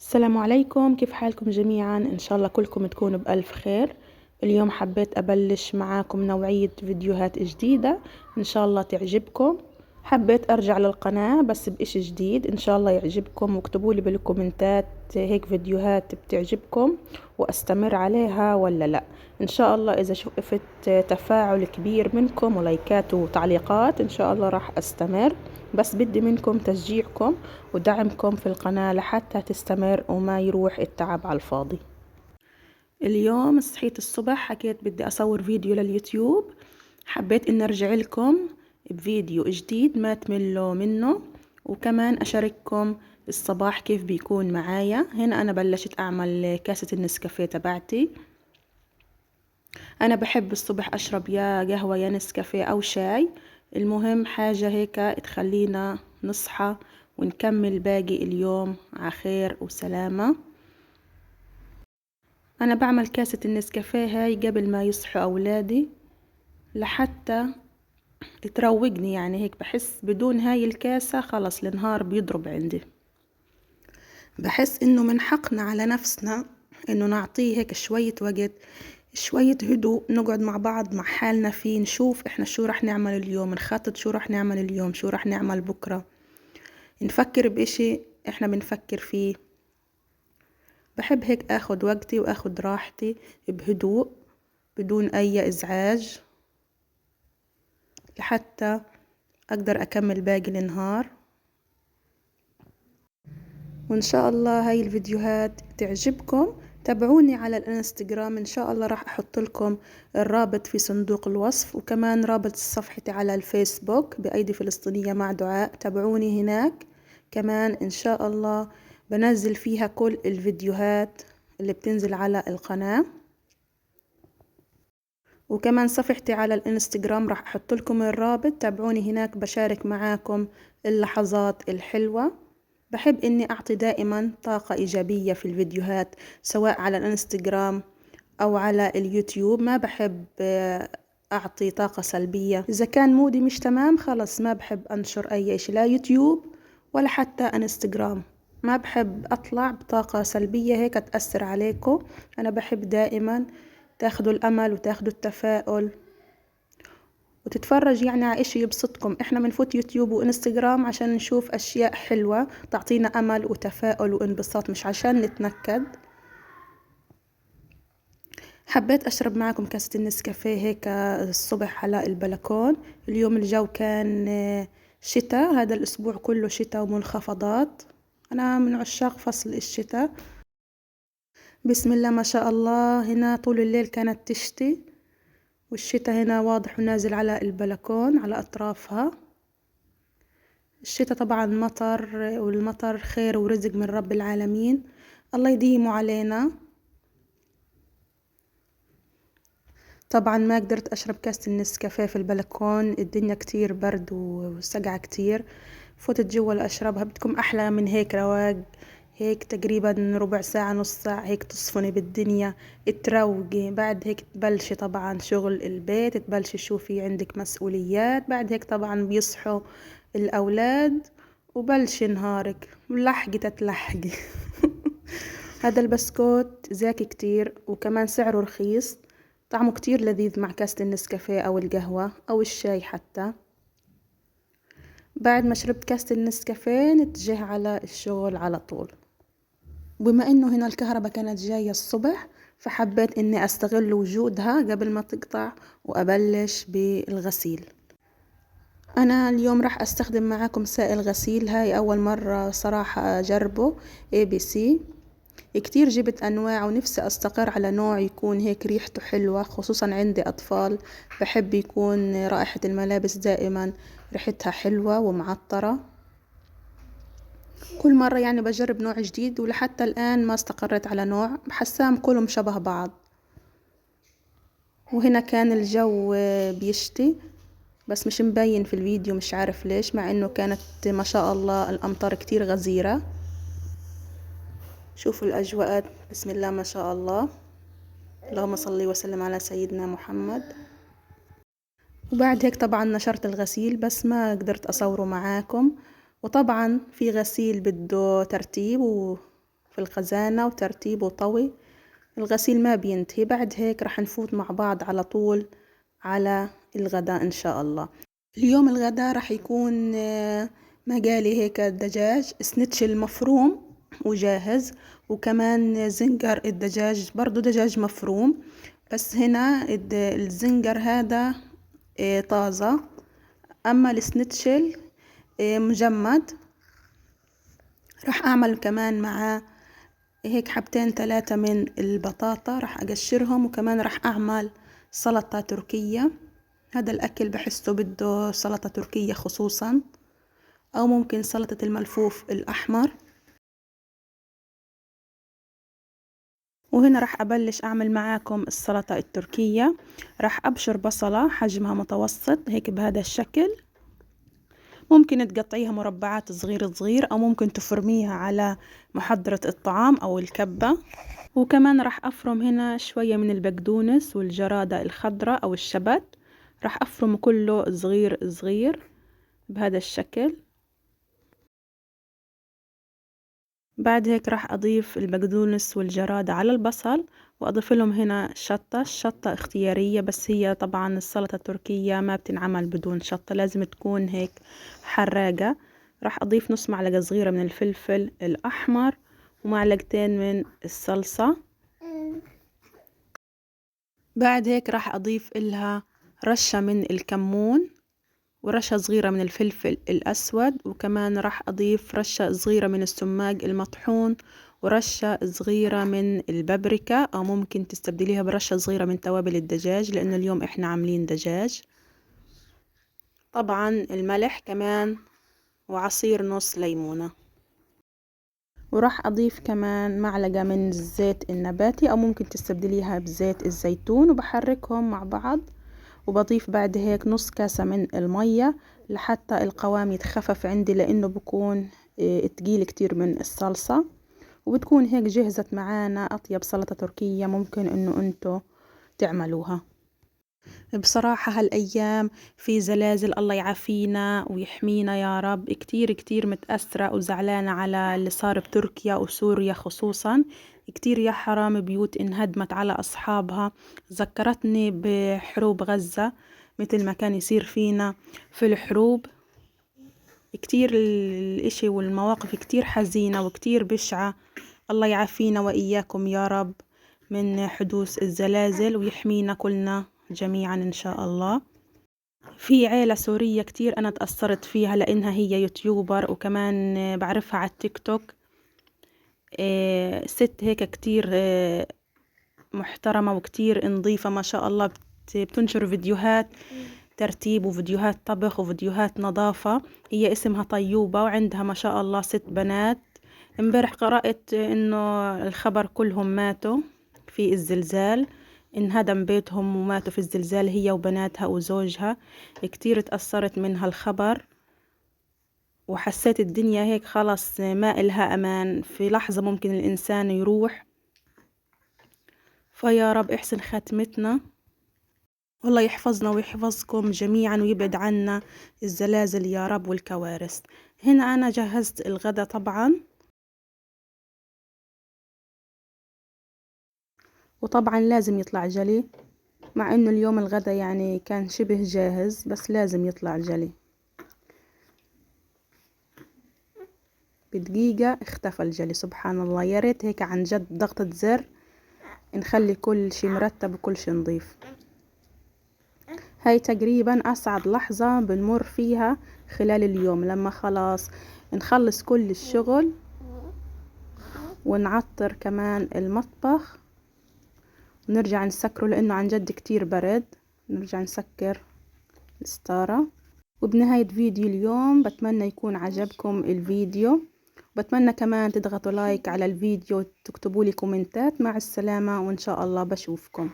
السلام عليكم، كيف حالكم جميعا؟ إن شاء الله كلكم تكونوا بألف خير. اليوم حبيت أبلش معاكم نوعية فيديوهات جديدة إن شاء الله تعجبكم. حبيت أرجع للقناة بس بإشي جديد إن شاء الله يعجبكم، واكتبوا لي بالكومنتات هيك فيديوهات بتعجبكم وأستمر عليها ولا لا. إن شاء الله إذا شفت تفاعل كبير منكم ولايكات وتعليقات إن شاء الله راح أستمر، بس بدي منكم تشجيعكم ودعمكم في القناة لحتى تستمر وما يروح التعب على الفاضي. اليوم صحيت الصبح حكيت بدي أصور فيديو لليوتيوب، حبيت إن أرجع لكم بفيديو جديد ما تملوا منه، وكمان أشارككم الصباح كيف بيكون معايا. هنا أنا بلشت أعمل كاسة النسكافيه تبعتي. أنا بحب الصبح أشرب يا قهوة يا نسكافيه أو شاي، المهم حاجة هيك تخلينا نصحى ونكمل باقي اليوم على خير وسلامة. أنا بعمل كاسة النسكافيه هاي قبل ما يصحوا أولادي لحتى تروقني، يعني هيك بحس بدون هاي الكاسة خلص النهار بيضرب عندي. بحس إنه من حقنا على نفسنا إنه نعطيه هيك شوية وقت، شوية هدوء، نقعد مع بعض مع حالنا فيه، نشوف إحنا شو رح نعمل اليوم، نخطط شو رح نعمل اليوم، شو رح نعمل بكرة، نفكر بإشي إحنا بنفكر فيه. بحب هيك أخد وقتي وأخد راحتي بهدوء بدون أي إزعاج لحتى أقدر أكمل باقي النهار. وإن شاء الله هاي الفيديوهات تعجبكم. تابعوني على الانستغرام، إن شاء الله راح أحط لكم الرابط في صندوق الوصف، وكمان رابط صفحتي على الفيسبوك بأيدي فلسطينية مع دعاء. تابعوني هناك كمان إن شاء الله، بنزل فيها كل الفيديوهات اللي بتنزل على القناة. وكمان صفحتي على الانستغرام راح أحط لكم الرابط، تابعوني هناك بشارك معاكم اللحظات الحلوة. بحب إني أعطي دائما طاقة إيجابية في الفيديوهات، سواء على الانستغرام أو على اليوتيوب. ما بحب أعطي طاقة سلبية. إذا كان مودي مش تمام خلص ما بحب أنشر أي إشي، لا يوتيوب ولا حتى انستغرام. ما بحب أطلع بطاقة سلبية هيك تأثر عليكم. أنا بحب دائما تاخدوا الأمل وتاخدوا التفاؤل وتتفرج يعني على إشي يبسطكم. إحنا بنفوت يوتيوب وإنستغرام عشان نشوف أشياء حلوة تعطينا أمل وتفاؤل وانبساط، مش عشان نتنكد. حبيت أشرب معكم كاسة النسكافيه هيك الصبح على البلكون. اليوم الجو كان شتاء، هذا الأسبوع كله شتاء ومنخفضات. أنا من عشاق فصل الشتاء. بسم الله ما شاء الله، هنا طول الليل كانت تشتي، والشتاء هنا واضح ونازل على البلكون على أطرافها. الشتاء طبعا مطر، والمطر خير ورزق من رب العالمين، الله يديمه علينا. طبعا ما قدرت أشرب كاسة النسكافيه في البلكون، الدنيا كتير برد وسقعة كتير. فوتت جوا لأشربها. بدكم أحلى من هيك رواق؟ هيك تقريبا ربع ساعة نص ساعة هيك تصفني بالدنيا، تروقي. بعد هيك تبلشي طبعا شغل البيت، تبلشي تشوفي عندك مسؤوليات. بعد هيك طبعا بيصحوا الأولاد وبلشي نهارك ولحقي تتلحقي. هذا البسكوت زاكي كتير وكمان سعره رخيص، طعمه كتير لذيذ مع كاسة النسكافيه أو القهوة أو الشاي حتى. بعد ما شربت كاسة النسكافيه نتجه على الشغل على طول. بما إنه هنا الكهرباء كانت جاية الصبح، فحبيت إني أستغل وجودها قبل ما تقطع وأبلش بالغسيل. أنا اليوم راح أستخدم معاكم سائل غسيل، هاي أول مرة صراحة أجربه، ABC. كتير جبت أنواع ونفسي أستقر على نوع يكون هيك ريحته حلوة، خصوصا عندي أطفال بحب يكون رائحة الملابس دائما ريحتها حلوة ومعطرة. كل مرة يعني بجرب نوع جديد، ولحتى الآن ما استقريت على نوع، حسام كلهم شبه بعض. وهنا كان الجو بيشتي بس مش مبين في الفيديو، مش عارف ليش، مع انه كانت ما شاء الله الأمطار كتير غزيرة. شوفوا الأجواء، بسم الله ما شاء الله، اللهم صل وسلم على سيدنا محمد. وبعد هيك طبعا نشرت الغسيل بس ما قدرت أصوره معاكم. وطبعا في غسيل بده ترتيب في الخزانة وترتيب وطوي، الغسيل ما بينتهي. بعد هيك راح نفوت مع بعض على طول على الغداء إن شاء الله. اليوم الغداء راح يكون مقالي هيك دجاج سنتشل مفروم وجاهز، وكمان زنجر الدجاج برضو دجاج مفروم، بس هنا الزنجر هذا طازة، أما السنتشل مجمد. راح أعمل كمان مع هيك حبتين 3 من البطاطا راح أقشرهم، وكمان راح أعمل سلطة تركية. هذا الأكل بحسه بده سلطة تركية خصوصا، أو ممكن سلطة الملفوف الأحمر. وهنا راح أبلش أعمل معاكم السلطة التركية. راح أبشر بصلة حجمها متوسط هيك بهذا الشكل، ممكن تقطعيها مربعات صغير صغير، أو ممكن تفرميها على محضرة الطعام أو الكبة. وكمان راح أفرم هنا شوية من البقدونس والجرادة الخضراء أو الشبت، راح أفرم كله صغير صغير بهذا الشكل. بعد هيك راح أضيف البقدونس والجرادة على البصل، وأضيف لهم هنا شطة. الشطة اختيارية، بس هي طبعا السلطة التركية ما بتنعمل بدون شطة، لازم تكون هيك حراقة. راح أضيف نص معلقة صغيرة من الفلفل الأحمر، ومعلقتين من الصلصة. بعد هيك راح أضيف لها رشة من الكمون، ورشة صغيرة من الفلفل الأسود، وكمان راح أضيف رشة صغيرة من السماق المطحون، ورشة صغيرة من البابريكا، أو ممكن تستبدليها برشة صغيرة من توابل الدجاج لأنه اليوم إحنا عاملين دجاج. طبعا الملح كمان، وعصير نص ليمونة. وراح أضيف كمان معلقة من الزيت النباتي، أو ممكن تستبدليها بزيت الزيتون، وبحركهم مع بعض. وبضيف بعد هيك نص كاسة من المية لحتى القوام يتخفف عندي، لأنه بكون تقيل كتير من الصلصة. وبتكون هيك جهزت معانا أطيب سلطة تركية ممكن إنه أنتو تعملوها. بصراحة هالأيام في زلازل، الله يعافينا ويحمينا يا رب. كتير كتير متأثرة وزعلانة على اللي صار بتركيا وسوريا خصوصا. كتير يا حرام بيوت انهدمت على أصحابها. ذكرتني بحروب غزة، مثل ما كان يصير فينا في الحروب. كتير الاشي والمواقف كتير حزينة وكتير بشعة. الله يعافينا وإياكم يا رب من حدوث الزلازل، ويحمينا كلنا جميعا إن شاء الله. في عيلة سورية كتير أنا تأثرت فيها، لأنها هي يوتيوبر، وكمان بعرفها على التيك توك. ست هيك كتير محترمة وكتير نظيفة ما شاء الله، بتنشر فيديوهات ترتيب وفيديوهات طبخ وفيديوهات نظافة. هي اسمها طيوبة، وعندها ما شاء الله 6 بنات. امبارح قرأت إنه الخبر كلهم ماتوا في الزلزال، انهدم بيتهم وماتوا في الزلزال هي وبناتها وزوجها. كتير تأثرت من هالخبر، وحسيت الدنيا هيك خلاص ما إلها أمان، في لحظة ممكن الإنسان يروح. فيا رب احسن خاتمتنا، والله يحفظنا ويحفظكم جميعا، ويبعد عنا الزلازل يا رب والكوارث. هنا أنا جهزت الغدا طبعا، وطبعا لازم يطلع جلي، مع انه اليوم الغدا يعني كان شبه جاهز، بس لازم يطلع جلي. بدقيقة اختفى الجلي، سبحان الله. يا ريت هيك عن جد ضغطة زر نخلي كل شي مرتب وكل شي نظيف. هاي تقريبا أسعد لحظة بنمر فيها خلال اليوم، لما خلاص نخلص كل الشغل ونعطر كمان المطبخ ونرجع نسكره، لأنه عن جد كتير برد. نرجع نسكر الستارة. وبنهاية فيديو اليوم بتمنى يكون عجبكم الفيديو، وبتمنى كمان تضغطوا لايك على الفيديو وتكتبوا لي كومنتات. مع السلامة، وإن شاء الله بشوفكم.